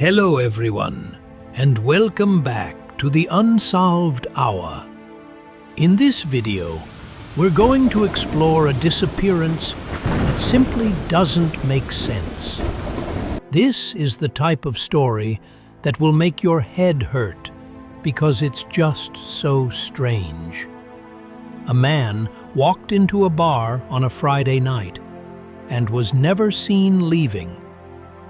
Hello everyone, and welcome back to the Unsolved Hour. In this video, we're going to explore a disappearance that simply doesn't make sense. This is the type of story that will make your head hurt because it's just so strange. A man walked into a bar on a Friday night and was never seen leaving.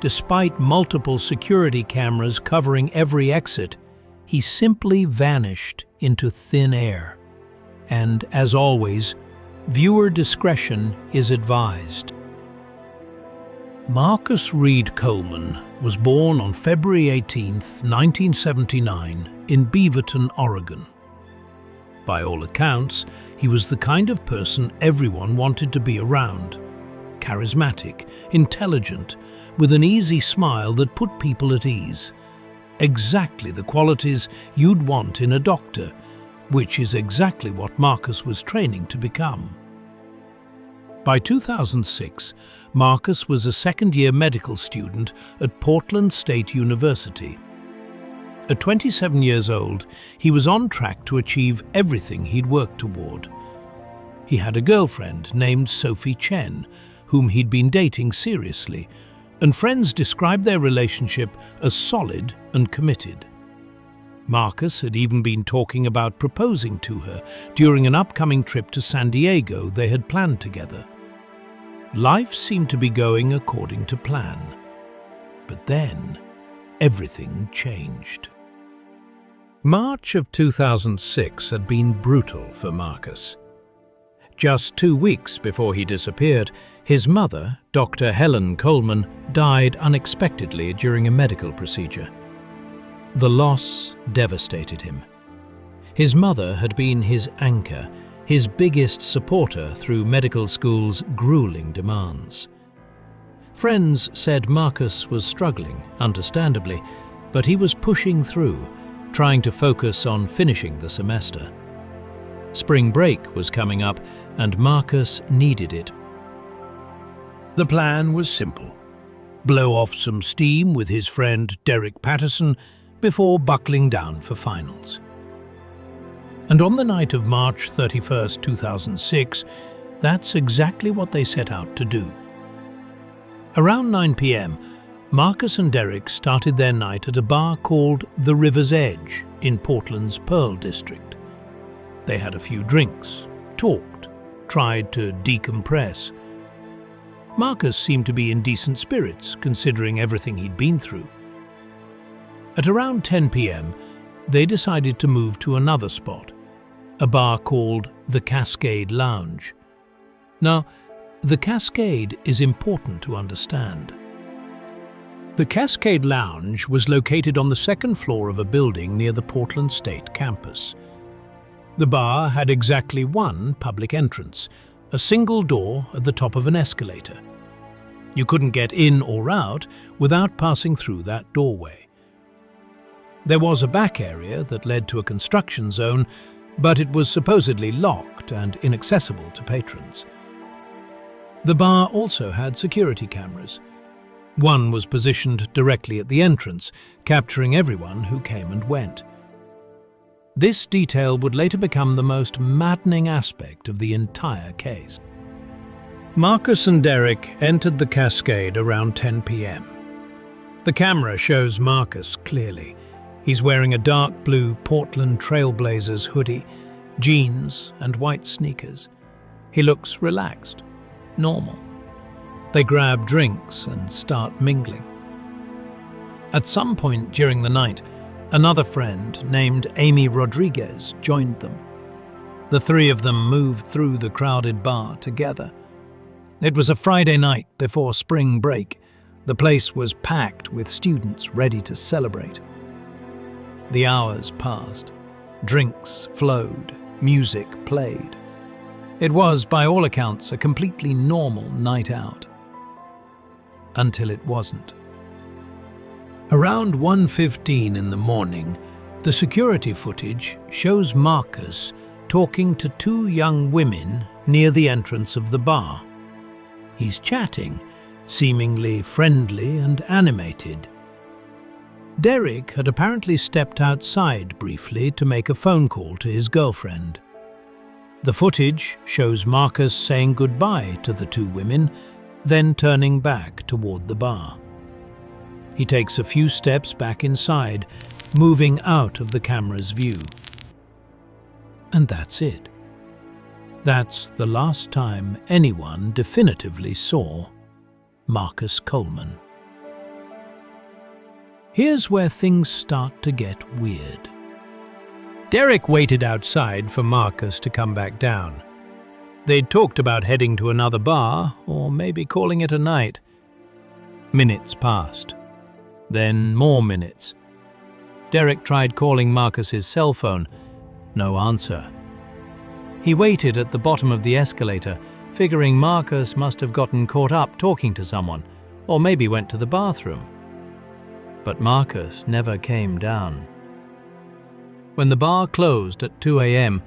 Despite multiple security cameras covering every exit, he simply vanished into thin air. And, as always, viewer discretion is advised. Marcus Reed Coleman was born on February 18, 1979, in Beaverton, Oregon. By all accounts, he was the kind of person everyone wanted to be around. Charismatic, intelligent, with an easy smile that put people at ease. Exactly the qualities you'd want in a doctor, which is exactly what Marcus was training to become. By 2006, Marcus was a second-year medical student at Portland State University. At 27 years old, he was on track to achieve everything he'd worked toward. He had a girlfriend named Sophie Chen, whom he'd been dating seriously, and friends described their relationship as solid and committed. Marcus had even been talking about proposing to her during an upcoming trip to San Diego they had planned together. Life seemed to be going according to plan. But then, everything changed. March of 2006 had been brutal for Marcus. Just 2 weeks before he disappeared, his mother, Dr. Helen Coleman, died unexpectedly during a medical procedure. The loss devastated him. His mother had been his anchor, his biggest supporter through medical school's grueling demands. Friends said Marcus was struggling, understandably, but he was pushing through, trying to focus on finishing the semester. Spring break was coming up, and Marcus needed it. The plan was simple: blow off some steam with his friend Derek Patterson before buckling down for finals. And on the night of March 31st, 2006, that's exactly what they set out to do. Around 9 p.m., Marcus and Derek started their night at a bar called The River's Edge in Portland's Pearl District. They had a few drinks, talked, tried to decompress. Marcus seemed to be in decent spirits, considering everything he'd been through. At around 10 p.m., they decided to move to another spot, a bar called the Cascade Lounge. Now, the Cascade is important to understand. The Cascade Lounge was located on the second floor of a building near the Portland State campus. The bar had exactly one public entrance, a single door at the top of an escalator. You couldn't get in or out without passing through that doorway. There was a back area that led to a construction zone, but it was supposedly locked and inaccessible to patrons. The bar also had security cameras. One was positioned directly at the entrance, capturing everyone who came and went. This detail would later become the most maddening aspect of the entire case. Marcus and Derek entered the Cascade around 10 p.m. The camera shows Marcus clearly. He's wearing a dark blue Portland Trail Blazers hoodie, jeans and white sneakers. He looks relaxed, normal. They grab drinks and start mingling. At some point during the night, another friend named Amy Rodriguez joined them. The three of them moved through the crowded bar together. It was a Friday night before spring break. The place was packed with students ready to celebrate. The hours passed. Drinks flowed. Music played. It was, by all accounts, a completely normal night out. Until it wasn't. Around 1:15 in the morning, the security footage shows Marcus talking to two young women near the entrance of the bar. He's chatting, seemingly friendly and animated. Derek had apparently stepped outside briefly to make a phone call to his girlfriend. The footage shows Marcus saying goodbye to the two women, then turning back toward the bar. He takes a few steps back inside, moving out of the camera's view. And that's it. That's the last time anyone definitively saw Marcus Coleman. Here's where things start to get weird. Derek waited outside for Marcus to come back down. They'd talked about heading to another bar, or maybe calling it a night. Minutes passed. Then more minutes. Derek tried calling Marcus's cell phone. No answer. He waited at the bottom of the escalator, figuring Marcus must have gotten caught up talking to someone, or maybe went to the bathroom. But Marcus never came down. When the bar closed at 2 a.m.,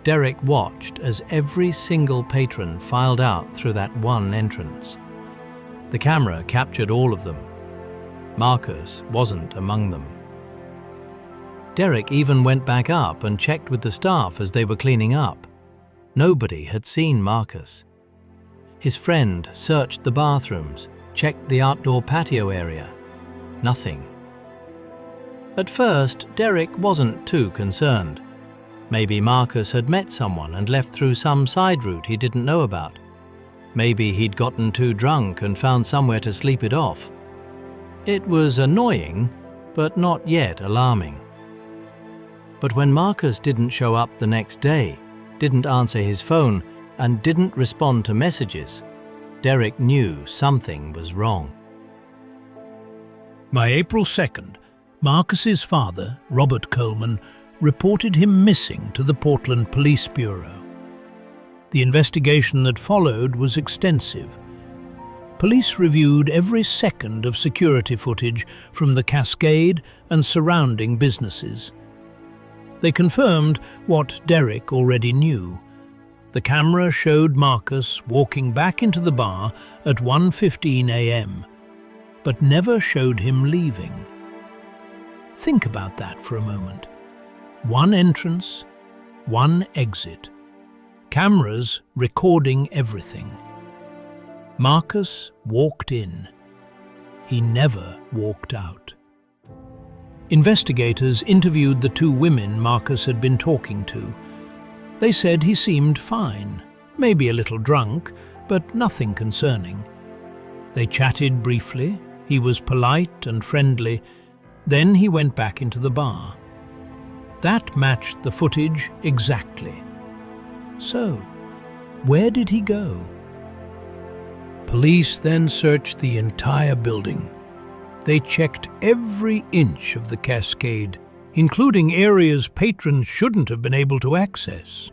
Derek watched as every single patron filed out through that one entrance. The camera captured all of them. Marcus wasn't among them. Derek even went back up and checked with the staff as they were cleaning up. Nobody had seen Marcus. His friend searched the bathrooms, checked the outdoor patio area. Nothing. At first, Derek wasn't too concerned. Maybe Marcus had met someone and left through some side route he didn't know about. Maybe he'd gotten too drunk and found somewhere to sleep it off. It was annoying, but not yet alarming. But when Marcus didn't show up the next day, didn't answer his phone, and didn't respond to messages, Derek knew something was wrong. By April 2nd, Marcus's father, Robert Coleman, reported him missing to the Portland Police Bureau. The investigation that followed was extensive. Police reviewed every second of security footage from the Cascade and surrounding businesses. They confirmed what Derek already knew. The camera showed Marcus walking back into the bar at 1:15 a.m., but never showed him leaving. Think about that for a moment. One entrance, one exit. Cameras recording everything. Marcus walked in. He never walked out. Investigators interviewed the two women Marcus had been talking to. They said he seemed fine, maybe a little drunk, but nothing concerning. They chatted briefly. He was polite and friendly. Then he went back into the bar. That matched the footage exactly. So, where did he go? Police then searched the entire building. They checked every inch of the Cascade, including areas patrons shouldn't have been able to access.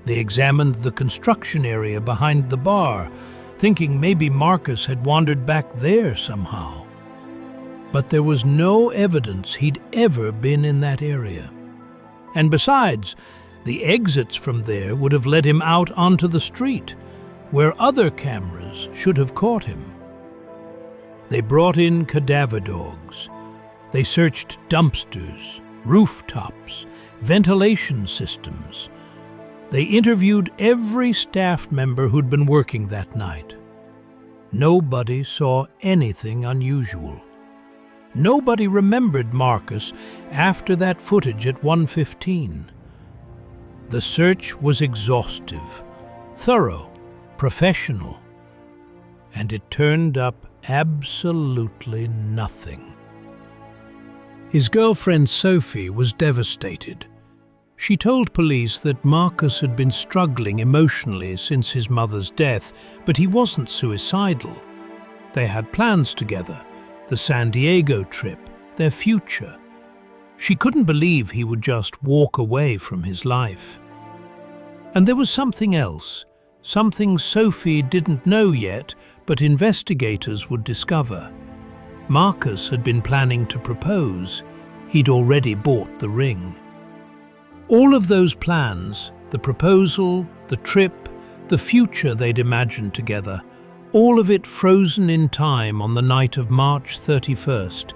They examined the construction area behind the bar, thinking maybe Marcus had wandered back there somehow. But there was no evidence he'd ever been in that area. And besides, the exits from there would have led him out onto the street, where other cameras should have caught him. They brought in cadaver dogs. They searched dumpsters, rooftops, ventilation systems. They interviewed every staff member who'd been working that night. Nobody saw anything unusual. Nobody remembered Marcus after that footage at 1:15. The search was exhaustive, thorough, professional, and it turned up absolutely nothing. His girlfriend Sophie was devastated. She told police that Marcus had been struggling emotionally since his mother's death, but he wasn't suicidal. They had plans together, the San Diego trip, their future. She couldn't believe he would just walk away from his life. And there was something else, something Sophie didn't know yet, but investigators would discover. Marcus had been planning to propose. He'd already bought the ring. All of those plans, the proposal, the trip, the future they'd imagined together, all of it frozen in time on the night of March 31st.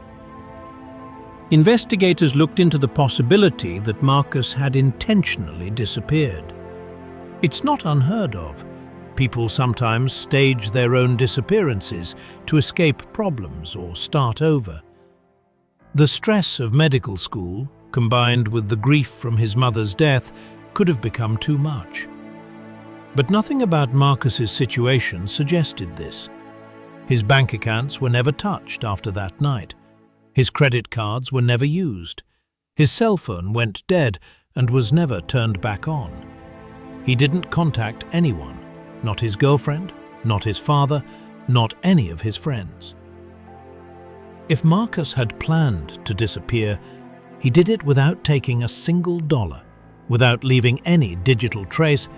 Investigators looked into the possibility that Marcus had intentionally disappeared. It's not unheard of. People sometimes stage their own disappearances to escape problems or start over. The stress of medical school, combined with the grief from his mother's death, could have become too much. But nothing about Marcus's situation suggested this. His bank accounts were never touched after that night. His credit cards were never used. His cell phone went dead and was never turned back on. He didn't contact anyone, not his girlfriend, not his father, not any of his friends. If Marcus had planned to disappear, he did it without taking a single dollar, without leaving any digital trace,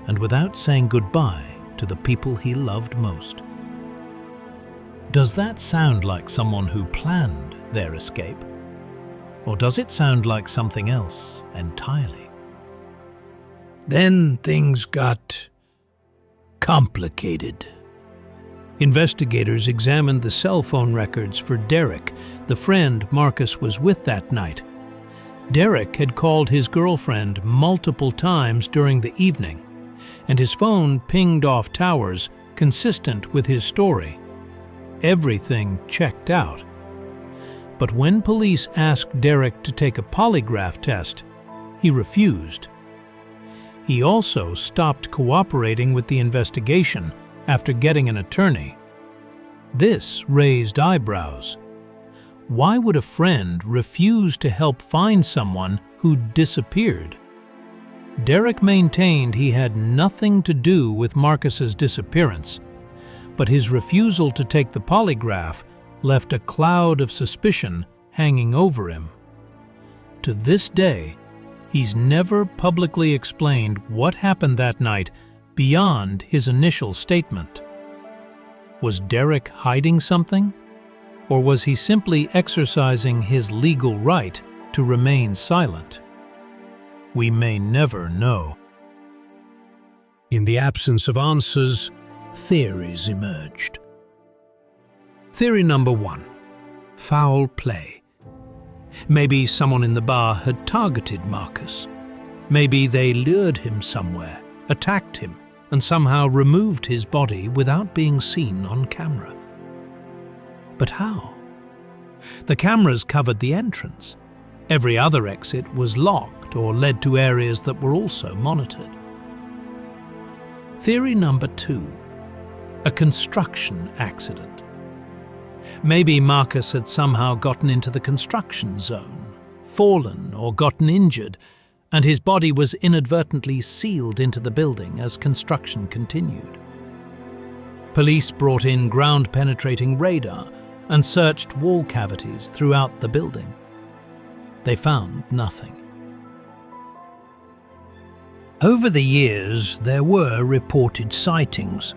and without saying goodbye to the people he loved most. Does that sound like someone who planned their escape? Or does it sound like something else entirely? Then things got complicated. Investigators examined the cell phone records for Derek, the friend Marcus was with that night. Derek had called his girlfriend multiple times during the evening, and his phone pinged off towers consistent with his story. Everything checked out. But when police asked Derek to take a polygraph test, he refused. He also stopped cooperating with the investigation after getting an attorney. This raised eyebrows. Why would a friend refuse to help find someone who disappeared? Derek maintained he had nothing to do with Marcus's disappearance, but his refusal to take the polygraph left a cloud of suspicion hanging over him. To this day, he's never publicly explained what happened that night beyond his initial statement. Was Derek hiding something? Or was he simply exercising his legal right to remain silent? We may never know. In the absence of answers, theories emerged. Theory number 1. Foul play. Maybe someone in the bar had targeted Marcus. Maybe they lured him somewhere, attacked him, and somehow removed his body without being seen on camera. But how? The cameras covered the entrance. Every other exit was locked or led to areas that were also monitored. Theory number 2. A construction accident. Maybe Marcus had somehow gotten into the construction zone, fallen or gotten injured, and his body was inadvertently sealed into the building as construction continued. Police brought in ground-penetrating radar and searched wall cavities throughout the building. They found nothing. Over the years, there were reported sightings.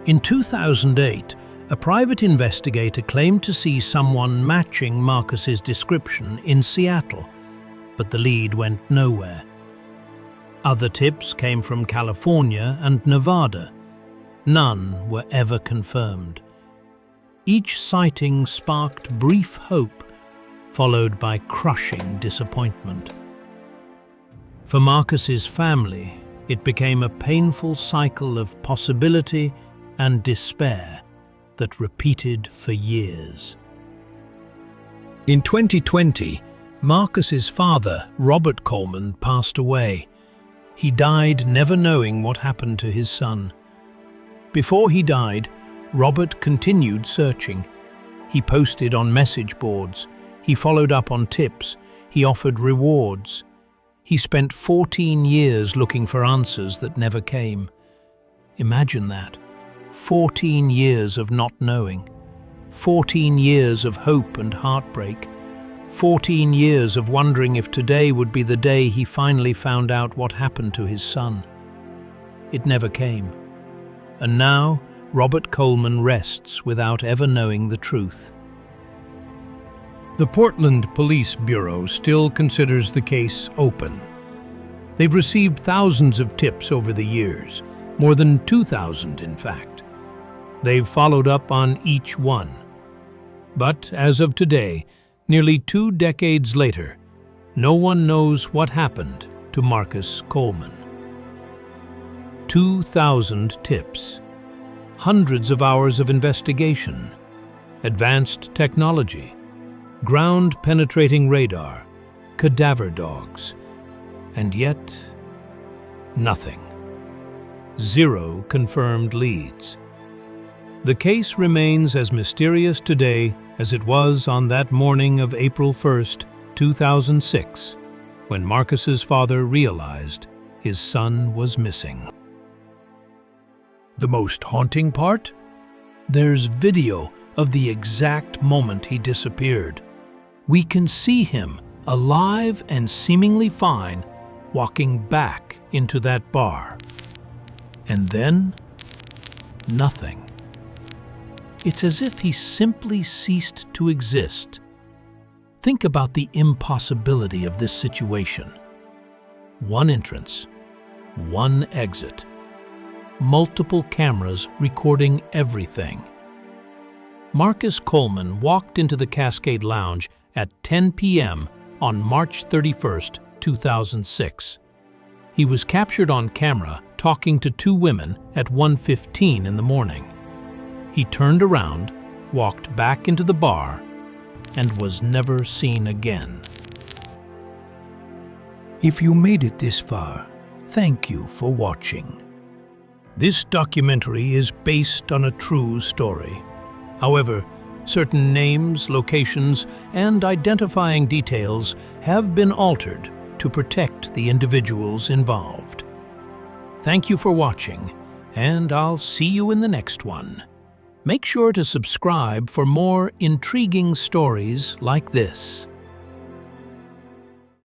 In 2008, a private investigator claimed to see someone matching Marcus's description in Seattle, but the lead went nowhere. Other tips came from California and Nevada. None were ever confirmed. Each sighting sparked brief hope, followed by crushing disappointment. For Marcus's family, it became a painful cycle of possibility and despair that repeated for years. In 2020, Marcus's father, Robert Coleman, passed away. He died never knowing what happened to his son. Before he died, Robert continued searching. He posted on message boards. He followed up on tips. He offered rewards. He spent 14 years looking for answers that never came. Imagine that. 14 years of not knowing. 14 years of hope and heartbreak. 14 years of wondering if today would be the day he finally found out what happened to his son. It never came. And now, Robert Coleman rests without ever knowing the truth. The Portland Police Bureau still considers the case open. They've received thousands of tips over the years, more than 2,000 in fact. They've followed up on each one. But as of today, Nearly 2 decades later, no one knows what happened to Marcus Coleman. 2,000 tips, hundreds of hours of investigation, advanced technology, ground-penetrating radar, cadaver dogs, and yet nothing. 0 confirmed leads. The case remains as mysterious today as it was on that morning of April 1st, 2006, when Marcus's father realized his son was missing. The most haunting part? There's video of the exact moment he disappeared. We can see him, alive and seemingly fine, walking back into that bar. And then, nothing. It's as if he simply ceased to exist. Think about the impossibility of this situation. One entrance, one exit, multiple cameras recording everything. Marcus Coleman walked into the Cascade Lounge at 10 p.m. on March 31st, 2006. He was captured on camera talking to 2 women at 1:15 in the morning. He turned around, walked back into the bar, and was never seen again. If you made it this far, thank you for watching. This documentary is based on a true story. However, certain names, locations, and identifying details have been altered to protect the individuals involved. Thank you for watching, and I'll see you in the next one. Make sure to subscribe for more intriguing stories like this.